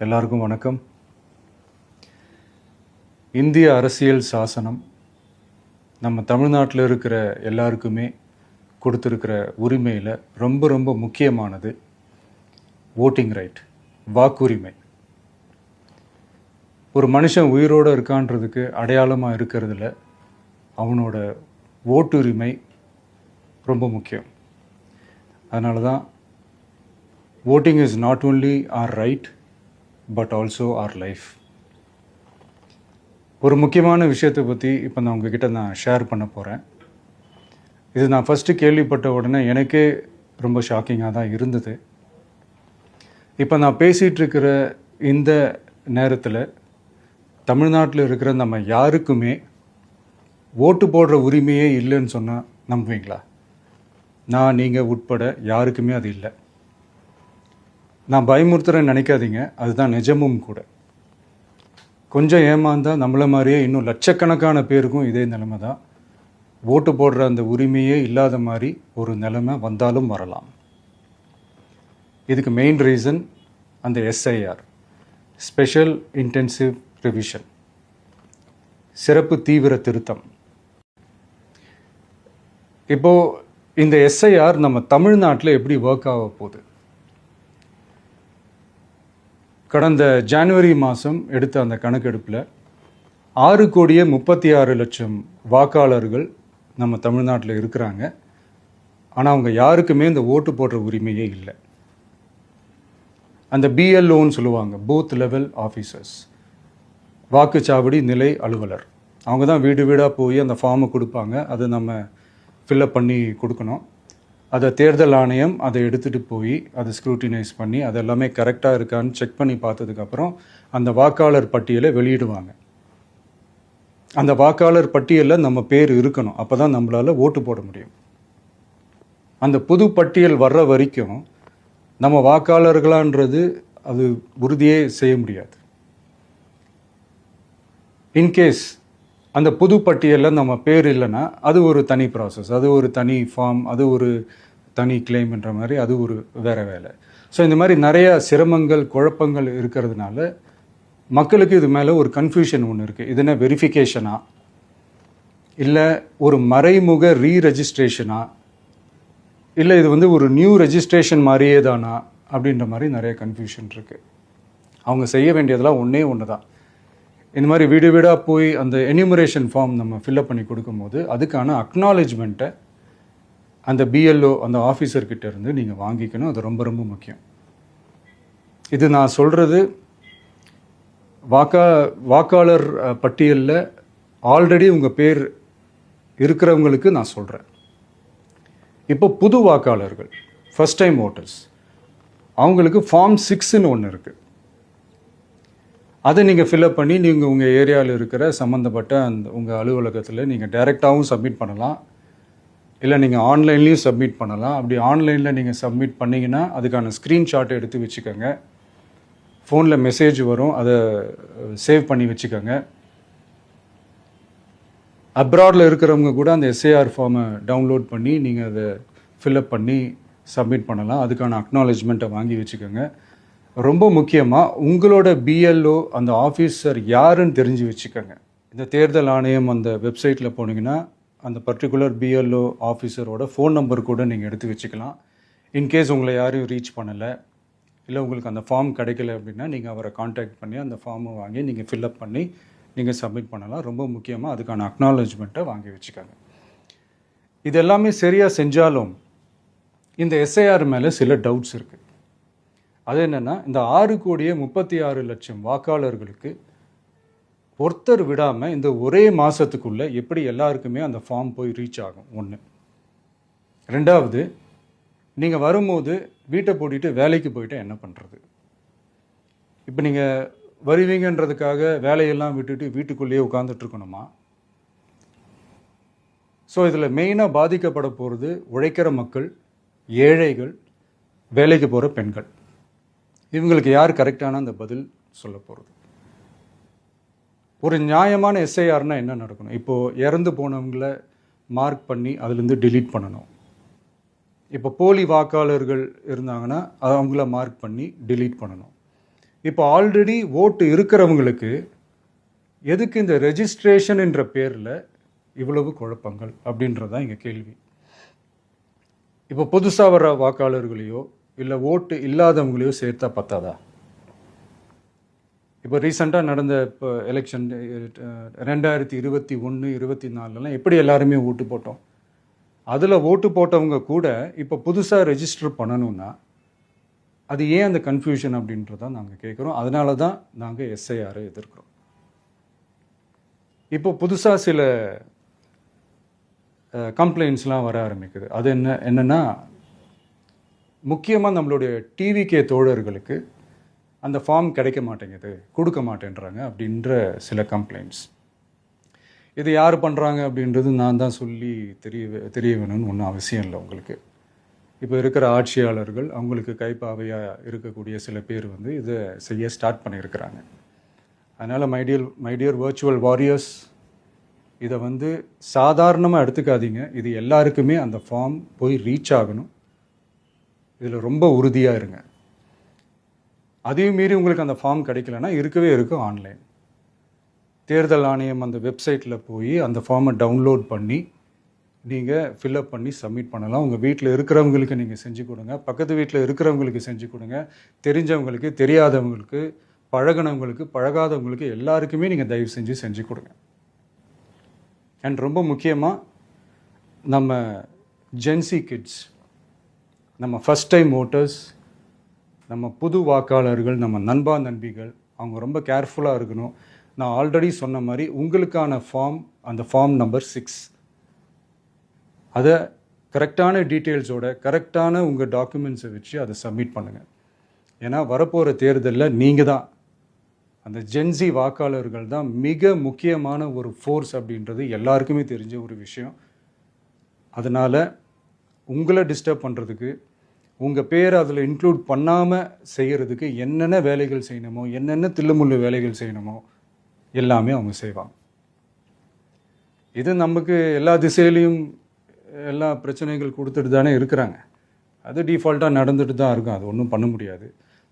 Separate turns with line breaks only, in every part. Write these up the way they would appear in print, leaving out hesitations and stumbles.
எல்லாருக்கும் வணக்கம். இந்திய அரசியல் சாசனம் நம்ம தமிழ்நாட்டில் இருக்கிற எல்லாருக்குமே கொடுத்துருக்கிற உரிமையில் ரொம்ப ரொம்ப முக்கியமானது ஓட்டிங் ரைட், வாக்குரிமை. ஒரு மனுஷன் உயிரோடு இருக்கான்றதுக்கு அடையாளமாக இருக்கிறதுல அவனோட ஓட்டுரிமை ரொம்ப முக்கியம். அதனால தான் voting is not only our right but also our life. ஒரு முக்கியமான விஷயத்தை பற்றி இப்போ நான் உங்ககிட்ட ஷேர் பண்ண போகிறேன். இது நான் ஃபஸ்ட்டு கேள்விப்பட்ட உடனே எனக்கே ரொம்ப ஷாக்கிங்காக தான் இருந்தது. இப்போ நான் பேசிகிட்டு இருக்கிற இந்த நேரத்தில் தமிழ்நாட்டில் இருக்கிற நம்ம யாருக்குமே ஓட்டு போடுற உரிமையே இல்லைன்னு சொன்னால் நம்புவீங்களா? நான் நீங்கள் உட்பட யாருக்குமே அது இல்லை. நான் பயமுறுத்துறேன்னு நினைக்காதீங்க, அதுதான் நிஜமும் கூட. கொஞ்சம் ஏமாந்தால் நம்மளை மாதிரியே இன்னும் லட்சக்கணக்கான பேருக்கும் இதே நிலைமை தான். ஓட்டு போடுற அந்த உரிமையே இல்லாத மாதிரி ஒரு நிலைமை வந்தாலும் வரலாம். இதுக்கு மெயின் ரீசன் அந்த எஸ்ஐஆர், ஸ்பெஷல் இன்டென்சிவ் ரிவிஷன், சிறப்பு தீவிர திருத்தம். இப்போது இந்த எஸ்ஐஆர் நம்ம தமிழ்நாட்டில் எப்படி ஒர்க் ஆக போகுது? கடந்த ஜனவரி மாதம் எடுத்த அந்த கணக்கெடுப்பில் 6,36,00,000 வாக்காளர்கள் நம்ம தமிழ்நாட்டில் இருக்கிறாங்க. ஆனால் அவங்க யாருக்குமே இந்த ஓட்டு போடுற உரிமையே இல்லை. அந்த பிஎல்ஓன்னு சொல்லுவாங்க, பூத் லெவல் ஆஃபீஸர்ஸ், வாக்குச்சாவடி நிலை அலுவலர். அவங்க தான் வீடு வீடாக போய் அந்த ஃபார்மை கொடுப்பாங்க. அதை நம்ம ஃபில்அப் பண்ணி கொடுக்கணும். அதை தேர்தல் ஆணையம் அதை எடுத்துகிட்டு போய் அதை ஸ்க்ரூட்டினைஸ் பண்ணி அது எல்லாமே கரெக்டாக இருக்கான்னு செக் பண்ணி பார்த்ததுக்கப்புறம் அந்த வாக்காளர் பட்டியலை வெளியிடுவாங்க. அந்த வாக்காளர் பட்டியலில் நம்ம பேர் இருக்கணும், அப்போ தான் நம்மளால் ஓட்டு போட முடியும். அந்த புது பட்டியல் வர்ற வரைக்கும் நம்ம வாக்காளர்களான்றது அது உறுதியே செய்ய முடியாது. இன்கேஸ் அந்த புது பட்டியலில் நம்ம பேர் இல்லைன்னா அது ஒரு தனி ப்ராசஸ், அது ஒரு தனி ஃபார்ம், அது ஒரு தனி கிளைம்ன்ற மாதிரி அது ஒரு வேறு வேலை. ஸோ இந்த மாதிரி நிறையா சிரமங்கள் குழப்பங்கள் இருக்கிறதுனால மக்களுக்கு இது மேலே ஒரு கன்ஃபியூஷன் ஒன்று இருக்குது. இது என்ன வெரிஃபிகேஷனா இல்லை ஒரு மறைமுக ரீரெஜிஸ்ட்ரேஷனா இல்லை இது ஒரு நியூ ரெஜிஸ்ட்ரேஷன் மாதிரியே தானா அப்படின்ற மாதிரி நிறைய கன்ஃபியூஷன் இருக்குது. அவங்க செய்ய வேண்டியதெல்லாம் ஒன்று தான். இந்த மாதிரி வீடு வீடாக போய் அந்த என்யூமரேஷன் ஃபார்ம் நம்ம ஃபில்அப் பண்ணி கொடுக்கும்போது அதுக்கான அக்னாலேஜ்மெண்ட்டை அந்த பிஎல்ஓ அந்த ஆஃபீஸர்கிட்ட இருந்து நீங்கள் வாங்கிக்கணும். அது ரொம்ப ரொம்ப முக்கியம். இது நான் சொல்கிறது வாக்காளர் பட்டியலில் ஆல்ரெடி உங்கள் பேர் இருக்கிறவங்களுக்கு நான் சொல்கிறேன். இப்போ புது வாக்காளர்கள், ஃபஸ்ட் டைம் ஓட்டர்ஸ், அவங்களுக்கு ஃபார்ம் 6ன்னு ஒன்று இருக்குது. அதை நீங்கள் ஃபில்அப் பண்ணி நீங்கள் உங்கள் ஏரியாவில் இருக்கிற சம்மந்தப்பட்ட அந்த உங்கள் அலுவலகத்தில் நீங்கள் டைரெக்டாகவும் சப்மிட் பண்ணலாம், இல்லை நீங்கள் ஆன்லைன்லேயும் சப்மிட் பண்ணலாம். அப்படி ஆன்லைனில் நீங்கள் சப்மிட் பண்ணிங்கன்னா அதுக்கான ஸ்க்ரீன்ஷாட்டை எடுத்து வச்சுக்கோங்க. ஃபோனில் மெசேஜ் வரும், அதை சேவ் பண்ணி வச்சுக்கோங்க. அப்ராடில் இருக்கிறவங்க கூட அந்த எஸ்ஏஆர் ஃபார்மை டவுன்லோட் பண்ணி நீங்கள் அதை ஃபில்அப் பண்ணி சப்மிட் பண்ணலாம். அதுக்கான அக்னாலேஜ்மெண்ட்டை வாங்கி வச்சுக்கோங்க. ரொம்ப முக்கியமாக உங்களோட பிஎல்ஓ அந்த ஆஃபீஸர் யாருன்னு தெரிஞ்சு வச்சுக்கோங்க. இந்த தேர்தல் ஆணையம் அந்த வெப்சைட்டில் போனீங்கன்னா அந்த பர்டிகுலர் பிஎல்ஓ ஆஃபீஸரோட ஃபோன் நம்பர் கூட நீங்கள் எடுத்து வச்சுக்கலாம். இன்கேஸ் உங்களை யாரும் ரீச் பண்ணலை இல்லை உங்களுக்கு அந்த ஃபார்ம் கிடைக்கல அப்படின்னா நீங்கள் அவரை காண்டாக்ட் பண்ணி அந்த ஃபார்மை வாங்கி நீங்கள் ஃபில்அப் பண்ணி நீங்கள் சப்மிட் பண்ணலாம். ரொம்ப முக்கியமாக அதுக்கான அக்னாலேஜ்மெண்ட்டை வாங்கி வச்சுக்கோங்க. இது எல்லாமே சரியாக செஞ்சாலும் இந்த எஸ்ஐஆர் மேலே சில டவுட்ஸ் இருக்குது. அது என்னென்னா, இந்த 6,36,00,000 வாக்காளர்களுக்கு ஒருத்தர் விடாமல் இந்த ஒரே மாதத்துக்குள்ளே எப்படி எல்லாருக்குமே அந்த ஃபார்ம் போய் ரீச் ஆகும்? ஒன்று. ரெண்டாவது, நீங்கள் வரும்போது வீட்டை பூட்டிட்டு வேலைக்கு போயிட்டு என்ன பண்ணுறது? இப்போ நீங்கள் வருவீங்கன்றதுக்காக வேலையெல்லாம் விட்டுட்டு வீட்டுக்குள்ளேயே உட்காந்துட்ருக்கணுமா? ஸோ இதில் மெயினாக பாதிக்கப்பட போகிறது உழைக்கிற மக்கள், ஏழைகள், வேலைக்கு போகிற பெண்கள். இவங்களுக்கு யார் கரெக்டான அந்த பதில் சொல்ல போகிறது? ஒரு நியாயமான எஸ்ஐஆர்னால் என்ன நடக்கணும்? இப்போது இறந்து போனவங்களை மார்க் பண்ணி அதுலேருந்து டிலீட் பண்ணணும். இப்போ போலி வாக்காளர்கள் இருந்தாங்கன்னா அவங்கள மார்க் பண்ணி டிலீட் பண்ணணும். இப்போ ஆல்ரெடி ஓட்டு இருக்கிறவங்களுக்கு எதுக்கு இந்த ரெஜிஸ்ட்ரேஷன் என்ற பேரில் இவ்வளவு குழப்பங்கள் அப்படின்றது தான் எங்கள் கேள்வி. இப்போ புதுசாக வர வாக்காளர்களையோ இல்லை ஓட்டு இல்லாதவங்களையோ சேர்த்தா பத்தாதா? இப்போ ரீசெண்டாக நடந்த இப்போ எலெக்ஷன் 2021, 24 எப்படி எல்லாருமே ஓட்டு போட்டோம்? அதில் ஓட்டு போட்டவங்க கூட இப்போ புதுசாக ரெஜிஸ்டர் பண்ணணும்னா அது ஏன் அந்த கன்ஃபியூஷன் அப்படின்றத நாங்கள் கேட்குறோம். அதனால தான் நாங்கள் எஸ்ஐஆரை எதிர்க்கிறோம். இப்போ புதுசாக சில கம்ப்ளைண்ட்ஸ்லாம் வர ஆரம்பிக்குது. அது என்னென்னா முக்கியமாக நம்மளுடைய டிவிகே தோழர்களுக்கு அந்த ஃபார்ம் கிடைக்க மாட்டேங்குது, கொடுக்க மாட்டேன்றாங்க அப்படின்ற சில கம்ப்ளைண்ட்ஸ். இது யார் பண்ணுறாங்க அப்படின்றது நான் தான் சொல்லி தெரிய வேணும்னு ஒன்றும் அவசியம் இல்லை உங்களுக்கு. இப்போ இருக்கிற ஆட்சியாளர்கள் அவங்களுக்கு கைப்பாவையாக இருக்கக்கூடிய சில பேர் இதை செய்ய ஸ்டார்ட் பண்ணியிருக்கிறாங்க. அதனால் மைடியர் வர்ச்சுவல் வாரியர்ஸ், இதை சாதாரணமாக எடுத்துக்காதீங்க. இது எல்லாருக்குமே அந்த ஃபார்ம் போய் ரீச் ஆகணும். இதில் ரொம்ப உறுதியாக இருங்க. அதையும் மீறி உங்களுக்கு அந்த ஃபார்ம் கிடைக்கலன்னா இருக்கவே இருக்கும் ஆன்லைன். தேர்தல் ஆணையம் அந்த வெப்சைட்டில் போய் அந்த ஃபார்மை டவுன்லோட் பண்ணி நீங்கள் ஃபில்அப் பண்ணி சப்மிட் பண்ணலாம். உங்கள் வீட்டில் இருக்கிறவங்களுக்கு நீங்கள் செஞ்சு கொடுங்க, பக்கத்து வீட்டில் இருக்கிறவங்களுக்கு செஞ்சு கொடுங்க, தெரிஞ்சவங்களுக்கு, தெரியாதவங்களுக்கு, பழகினவங்களுக்கு, பழகாதவங்களுக்கு எல்லாருக்குமே நீங்கள் தயவு செஞ்சு கொடுங்க. அண்ட் ரொம்ப முக்கியமாக நம்ம ஜென்சி கிட்ஸ், நம்ம ஃபஸ்ட் டைம் ஓட்டர்ஸ், நம்ம புது வாக்காளர்கள், நம்ம நண்பா நண்பிகள், அவங்க ரொம்ப கேர்ஃபுல்லாக இருக்கணும். நான் ஆல்ரெடி சொன்ன மாதிரி உங்களுக்கான ஃபார்ம், அந்த ஃபார்ம் நம்பர் 6, அதை கரெக்டான டீட்டெயில்ஸோட கரெக்டான உங்கள் டாக்குமெண்ட்ஸை வச்சு அதை சப்மிட் பண்ணுங்கள். ஏன்னா வரப்போகிற தேர்தலில் நீங்கள் தான், அந்த ஜென்சி வாக்காளர்கள் தான் மிக முக்கியமான ஒரு ஃபோர்ஸ் அப்படின்றது எல்லாருக்குமே தெரிஞ்ச ஒரு விஷயம். அதனால் உங்களை டிஸ்டர்ப் பண்ணுறதுக்கு, உங்கள் பேரை அதில் இன்க்ளூட் பண்ணாமல் செய்கிறதுக்கு என்னென்ன வேலைகள் செய்யணுமோ, என்னென்ன தில்லுமுள்ளு வேலைகள் செய்யணுமோ எல்லாமே அவங்க செய்வாங்க. இது நமக்கு எல்லா திசையிலையும் எல்லா பிரச்சனைகள் கொடுத்துட்டு தானே இருக்கிறாங்க. அது டிஃபால்ட்டாக நடந்துட்டு தான் இருக்கும், அது ஒன்றும் பண்ண முடியாது.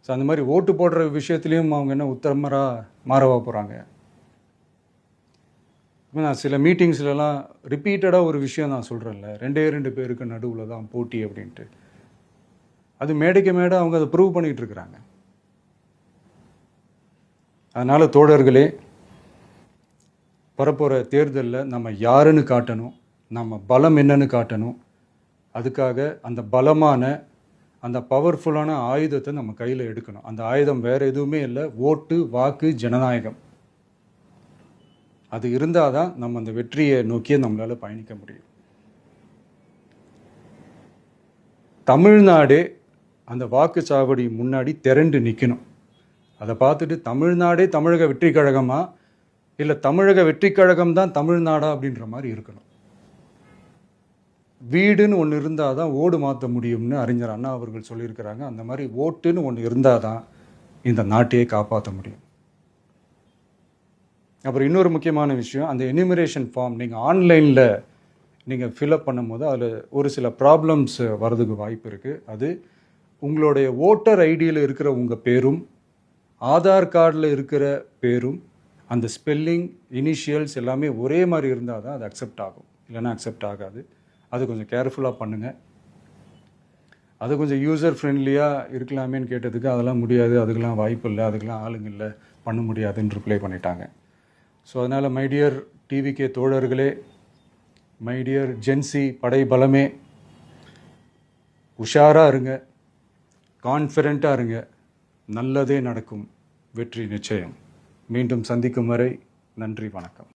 ஸோ அந்த மாதிரி ஓட்டு போடுற விஷயத்துலேயும் அவங்க என்ன உத்தரமராக மாறவா போகிறாங்க? நான் சில மீட்டிங்ஸ்லலாம் ரிப்பீட்டடாக ஒரு விஷயம் நான் சொல்கிறேன்ல, 2 பேருக்கு நடுவில் தான் போட்டி அப்படின்ட்டு. அது மேடைக்கு மேடை அவங்க அதை ப்ரூவ் பண்ணிகிட்டு இருக்கிறாங்க. அதனால் தோழர்களே, வரப்போகிற தேர்தலில் நம்ம யாருன்னு காட்டணும், நம்ம பலம் என்னன்னு காட்டணும். அதுக்காக அந்த பலமான, அந்த பவர்ஃபுல்லான ஆயுதத்தை நம்ம கையில் எடுக்கணும். அந்த ஆயுதம் வேறு எதுவுமே இல்லை, ஓட்டு, வாக்கு, ஜனநாயகம். அது இருந்தால் தான் நம்ம அந்த வெற்றியை நோக்கியே நம்மளால் பயணிக்க முடியும். தமிழ்நாடே அந்த வாக்குச்சாவடி முன்னாடி திரண்டு நிற்கணும். அதை பார்த்துட்டு தமிழ்நாடே தமிழக வெற்றி கழகமா இல்லை தமிழக வெற்றி கழகம் தான் தமிழ்நாடா அப்படின்ற மாதிரி இருக்கணும். வீடுன்னு ஒன்று இருந்தால் தான் ஓடு மாற்ற முடியும்னு அறிஞர் அண்ணா அவர்கள் சொல்லியிருக்கிறாங்க. அந்த மாதிரி ஓட்டுன்னு ஒன்று இருந்தால் தான் இந்த நாட்டையே காப்பாற்ற முடியும். அப்புறம் இன்னொரு முக்கியமான விஷயம், அந்த எனிமரேஷன் ஃபார்ம் நீங்கள் ஆன்லைனில் நீங்கள் ஃபில்அப் பண்ணும்போது அதில் ஒரு சில ப்ராப்ளம்ஸ் வர்றதுக்கு வாய்ப்பு இருக்குது. அது உங்களுடைய ஓட்டர் ஐடியில் இருக்கிற உங்கள் பேரும் ஆதார் கார்டில் இருக்கிற பேரும் அந்த ஸ்பெல்லிங், இனிஷியல்ஸ் எல்லாமே ஒரே மாதிரி இருந்தால் தான் அது அக்செப்ட் ஆகும், இல்லைன்னா அக்செப்ட் ஆகாது. அது கொஞ்சம் கேர்ஃபுல்லாக பண்ணுங்கள். அது கொஞ்சம் யூசர் ஃப்ரெண்ட்லியாக இருக்கலாமேன்னு கேட்டதுக்கு அதெல்லாம் முடியாது, அதுக்கெல்லாம் வாய்ப்பு இல்லை, அதுக்கெல்லாம் ஆளுங்க இல்லை, பண்ண முடியாதுன்னு ரிப்ளை பண்ணிட்டாங்க. ஸோ அதனால் மைடியர் டிவிகே தோழர்களே, மைடியர் ஜென்சி படை பலமே, உஷாராக இருங்க, கான்ஃபிடெண்ட்டாக இருங்க, நல்லதே நடக்கும், வெற்றி நிச்சயம். மீண்டும் சந்திக்கும் வரை நன்றி, வணக்கம்.